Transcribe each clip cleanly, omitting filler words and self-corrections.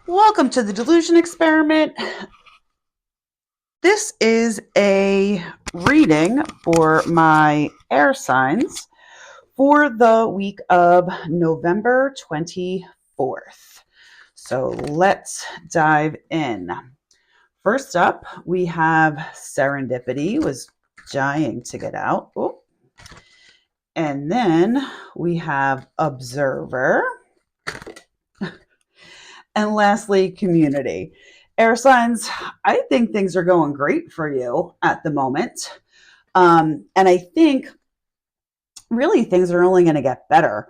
Welcome to the Delusion Experiment. This is a reading for my air signs for the week of November 24th. So let's dive in. First up, we have Serendipity, was dying to get out. Oh. And then we have Observer. And lastly, Community. Air signs, I think things are going great for you at the moment. And I think really things are only going to get better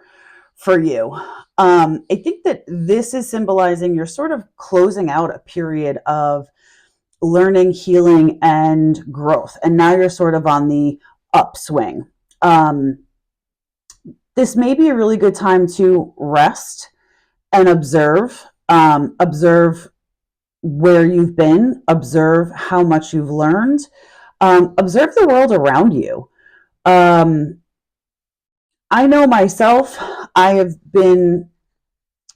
for you. I think that this is symbolizing you're sort of closing out a period of learning, healing, and growth. And now you're sort of on the upswing. This may be a really good time to rest and observe. Observe where you've been, observe how much you've learned, observe the world around you. I know myself, I have been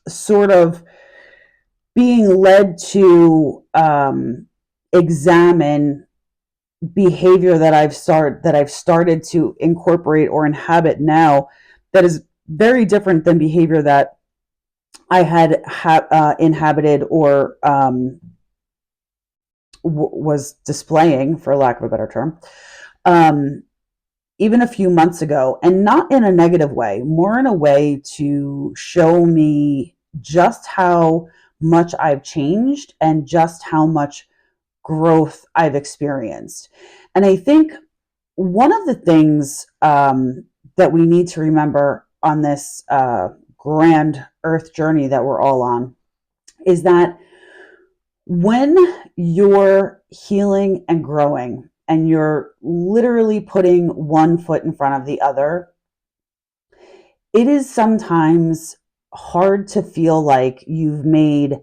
sort of being led to examine behavior that I've started to incorporate or inhabit now that is very different than behavior that I had inhabited or was displaying, for lack of a better term, even a few months ago, and not in a negative way, more in a way to show me just how much I've changed and just how much growth I've experienced. And I think one of the things that we need to remember on this grand earth journey that we're all on is that when you're healing and growing and you're literally putting one foot in front of the other, it is sometimes hard to feel like you've made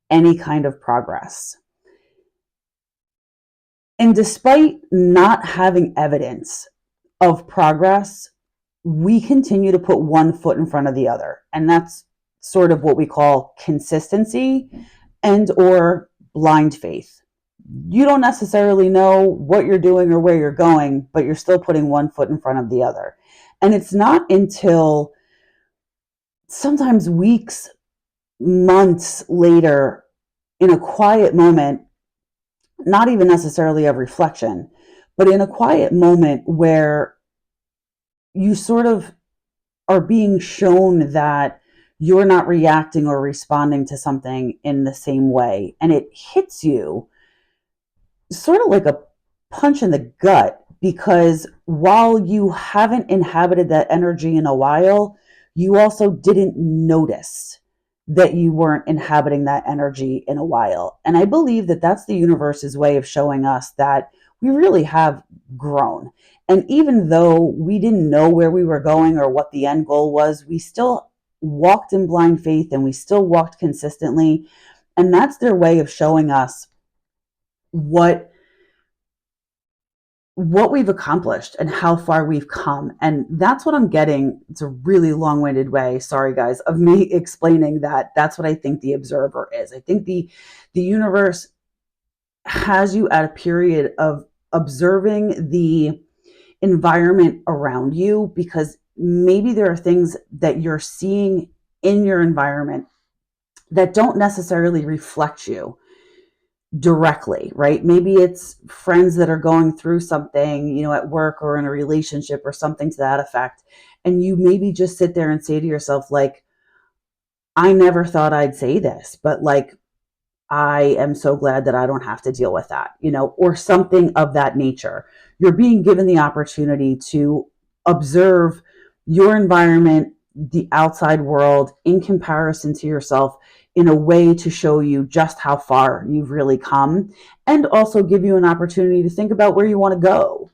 any kind of progress. And despite not having evidence of progress, we continue to put one foot in front of the other. And that's sort of what we call consistency and or blind faith. You don't necessarily know what you're doing or where you're going, but you're still putting one foot in front of the other. And it's not until sometimes weeks, months later, in a quiet moment, not even necessarily of reflection, but in a quiet moment where you sort of are being shown that you're not reacting or responding to something in the same way. And it hits you sort of like a punch in the gut, because while you haven't inhabited that energy in a while, you also didn't notice that you weren't inhabiting that energy in a while. And I believe that that's the universe's way of showing us that we really have grown. And even though we didn't know where we were going or what the end goal was, we still walked in blind faith and we still walked consistently. And that's their way of showing us what we've accomplished and how far we've come. And that's what I'm getting. It's a really long-winded way, sorry guys, of me explaining that that's what I think the observer is. I think the universe has you at a period of observing the environment around you, because maybe there are things that you're seeing in your environment that don't necessarily reflect you directly, right? Maybe it's friends that are going through something, at work or in a relationship or something to that effect. And you maybe just sit there and say to yourself, like, I never thought I'd say this, but like, I am so glad that I don't have to deal with that, or something of that nature. You're being given the opportunity to observe your environment, the outside world in comparison to yourself, in a way to show you just how far you've really come, and also give you an opportunity to think about where you want to go.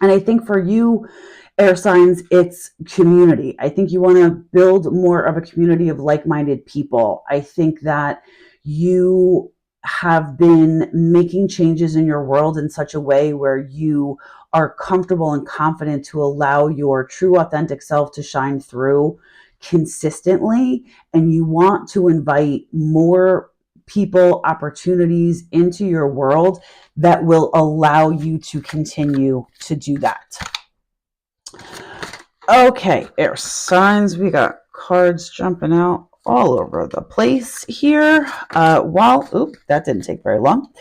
And I think for you, air signs, it's community. I think you want to build more of a community of like-minded people. I think that you have been making changes in your world in such a way where you are comfortable and confident to allow your true authentic self to shine through consistently. And you want to invite more people, opportunities into your world that will allow you to continue to do that. Okay, air signs. We got cards jumping out all over the place here. That didn't take very long.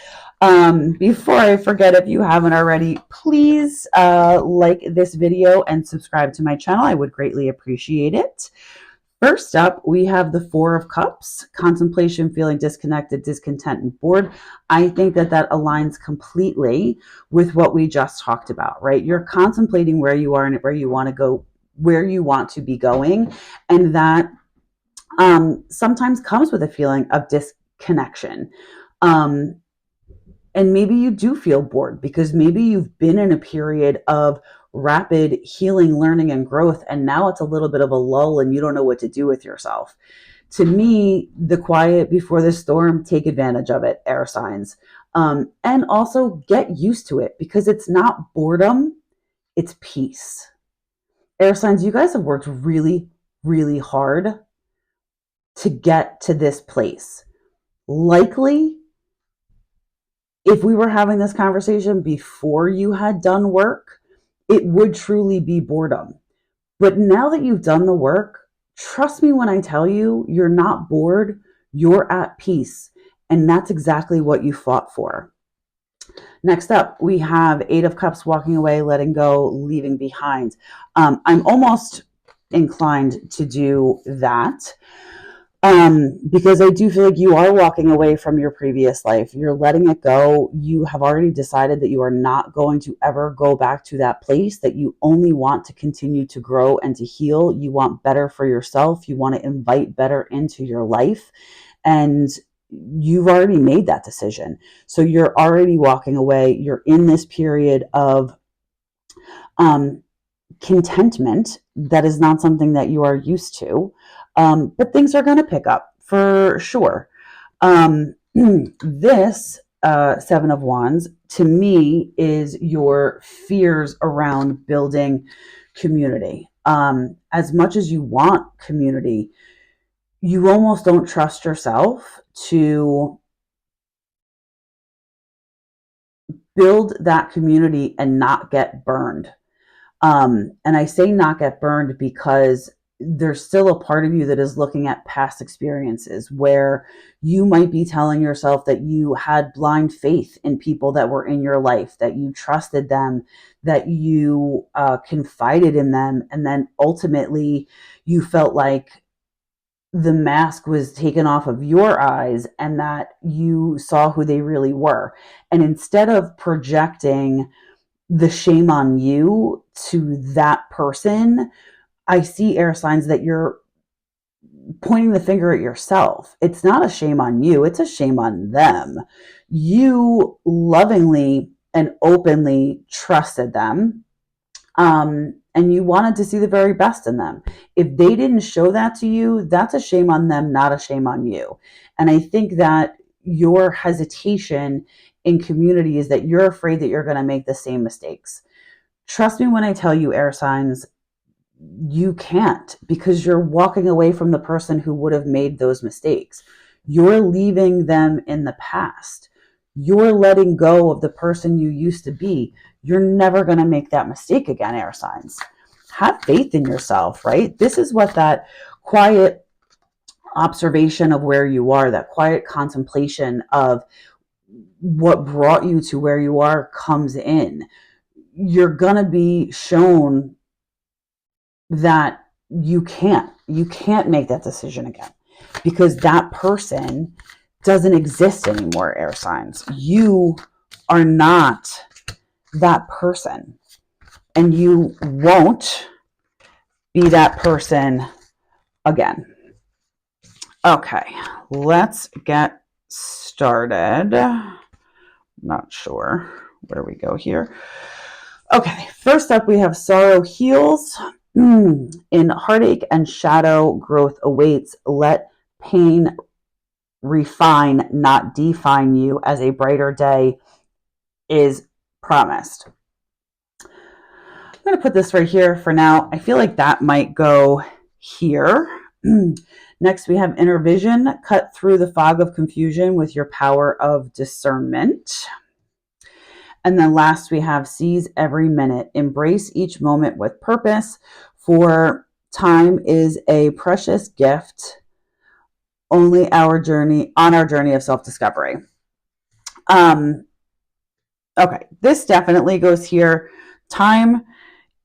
Before I forget, if you haven't already, please like this video and subscribe to my channel. I would greatly appreciate it. First up, we have the Four of Cups, contemplation, feeling disconnected, discontent, and bored. I think that that aligns completely with what we just talked about, right? You're contemplating where you are and where you want to go, where you want to be going. And that sometimes comes with a feeling of disconnection. And maybe you do feel bored because maybe you've been in a period of rapid healing, learning, and growth, and now it's a little bit of a lull and you don't know what to do with yourself. To me, the quiet before the storm, take advantage of it, air signs. And also get used to it because it's not boredom, it's peace. Air signs, you guys have worked really, really hard to get to this place. Likely, if we were having this conversation before you had done work, it would truly be boredom. But now that you've done the work, trust me when I tell you, you're not bored, you're at peace. And that's exactly what you fought for. Next up, we have Eight of Cups, walking away, letting go, leaving behind. I'm almost inclined to do that. Because I do feel like you are walking away from your previous life. You're letting it go. You have already decided that you are not going to ever go back to that place, that you only want to continue to grow and to heal. You want better for yourself. You want to invite better into your life. And you've already made that decision. So you're already walking away. You're in this period of contentment that is not something that you are used to. But things are going to pick up for sure. This Seven of Wands, to me, is your fears around building community. As much as you want community, you almost don't trust yourself to build that community and not get burned. And I say not get burned because there's still a part of you that is looking at past experiences where you might be telling yourself that you had blind faith in people that were in your life, that you trusted them, that you confided in them, and then ultimately you felt like the mask was taken off of your eyes and that you saw who they really were. And instead of projecting the shame on you to that person, I see air signs that you're pointing the finger at yourself. It's not a shame on you, it's a shame on them. You lovingly and openly trusted them, and you wanted to see the very best in them. If they didn't show that to you, that's a shame on them, not a shame on you. And I think that your hesitation in community is that you're afraid that you're going to make the same mistakes. Trust me when I tell you, air signs, you can't, because you're walking away from the person who would have made those mistakes. You're leaving them in the past. You're letting go of the person you used to be. You're never going to make that mistake again, air signs. Have faith in yourself, right? This is what that quiet observation of where you are, that quiet contemplation of what brought you to where you are comes in. You're going to be shown that you can't make that decision again because that person doesn't exist anymore, air signs. You are not that person, and you won't be that person again. Okay, let's get started. Not sure where we go here. Okay, first up we have sorrow heals. In heartache and shadow, growth awaits. Let pain refine, not define you, as a brighter day is promised. I'm going to put this right here for now. I feel like that might go here. Next, we have inner vision. Cut through the fog of confusion with your power of discernment. And then last, we have seize every minute. Embrace each moment with purpose, for time is a precious gift, only our journey of self-discovery. Okay, this definitely goes here. Time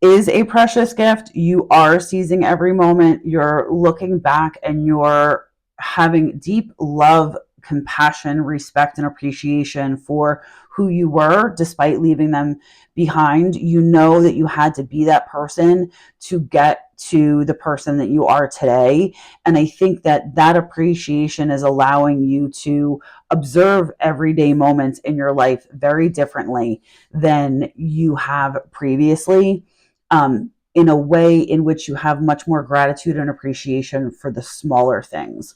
is a precious gift. You are seizing every moment. You're looking back and you're having deep love, compassion, respect, and appreciation for who you were despite leaving them behind. You know that you had to be that person to get to the person that you are today. And I think that that appreciation is allowing you to observe everyday moments in your life very differently than you have previously. In a way in which you have much more gratitude and appreciation for the smaller things.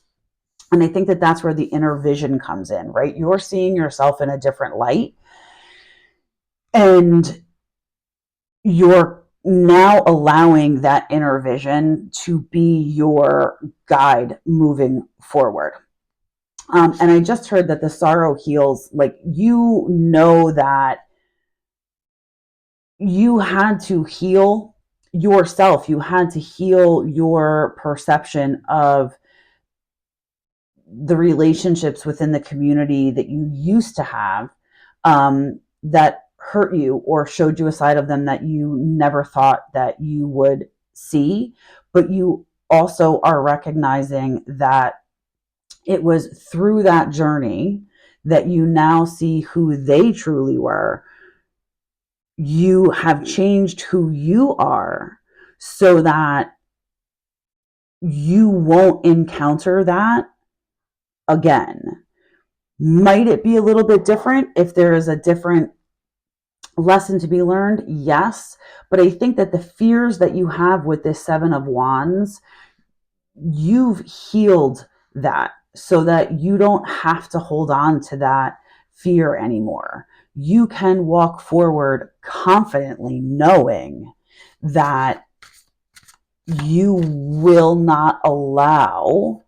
And I think that that's where the inner vision comes in, right? You're seeing yourself in a different light, and you're now allowing that inner vision to be your guide moving forward. And I just heard that the sorrow heals. Like, you know that you had to heal yourself. You had to heal your perception of the relationships within the community that you used to have, that hurt you or showed you a side of them that you never thought that you would see. But you also are recognizing that it was through that journey that you now see who they truly were. You have changed who you are so that you won't encounter that again. Might it be a little bit different if there is a different lesson to be learned? Yes. But I think that the fears that you have with this Seven of Wands, you've healed that so that you don't have to hold on to that fear anymore. You can walk forward confidently knowing that you will not allow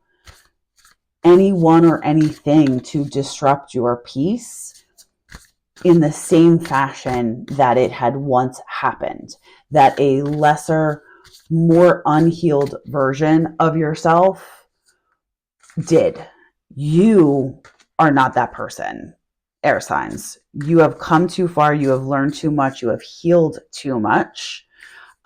anyone or anything to disrupt your peace in the same fashion that it had once happened, that a lesser, more unhealed version of yourself did. You are not that person, air signs. You have come too far. You have learned too much. You have healed too much.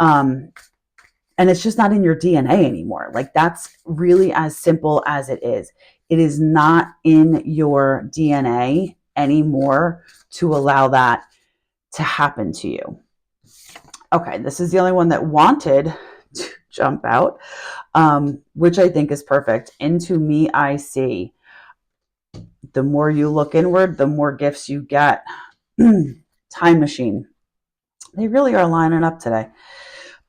And it's just not in your DNA anymore. Like, that's really as simple as it is. It is not in your DNA anymore to allow that to happen to you. Okay, this is the only one that wanted to jump out, which I think is perfect. Into me I see. The more you look inward, the more gifts you get. Time machine. They really are lining up today.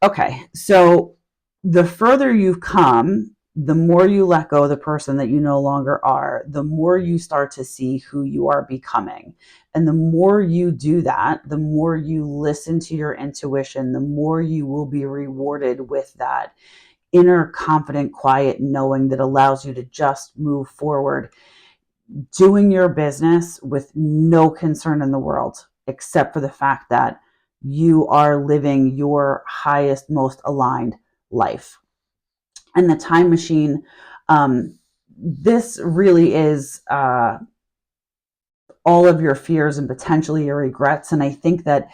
Okay, so the further you've come, the more you let go of the person that you no longer are, the more you start to see who you are becoming. And the more you do that, the more you listen to your intuition, the more you will be rewarded with that inner confident, quiet knowing that allows you to just move forward, doing your business with no concern in the world, except for the fact that you are living your highest, most aligned life. And the time machine, this really is all of your fears and potentially your regrets. And I think that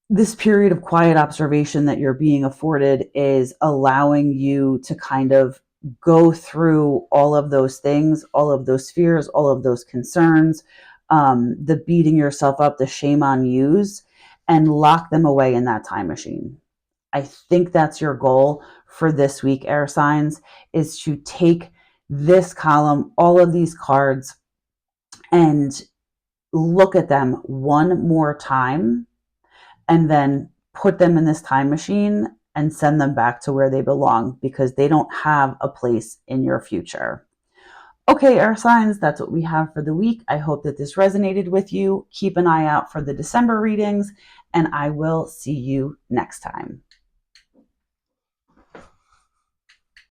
this period of quiet observation that you're being afforded is allowing you to kind of go through all of those things, all of those fears, all of those concerns, the beating yourself up, the shame on yous, and lock them away in that time machine. I think that's your goal for this week, air signs, is to take this column, all of these cards, and look at them one more time, and then put them in this time machine and send them back to where they belong, because they don't have a place in your future. Okay, air signs, that's what we have for the week. I hope that this resonated with you. Keep an eye out for the December readings, and I will see you next time.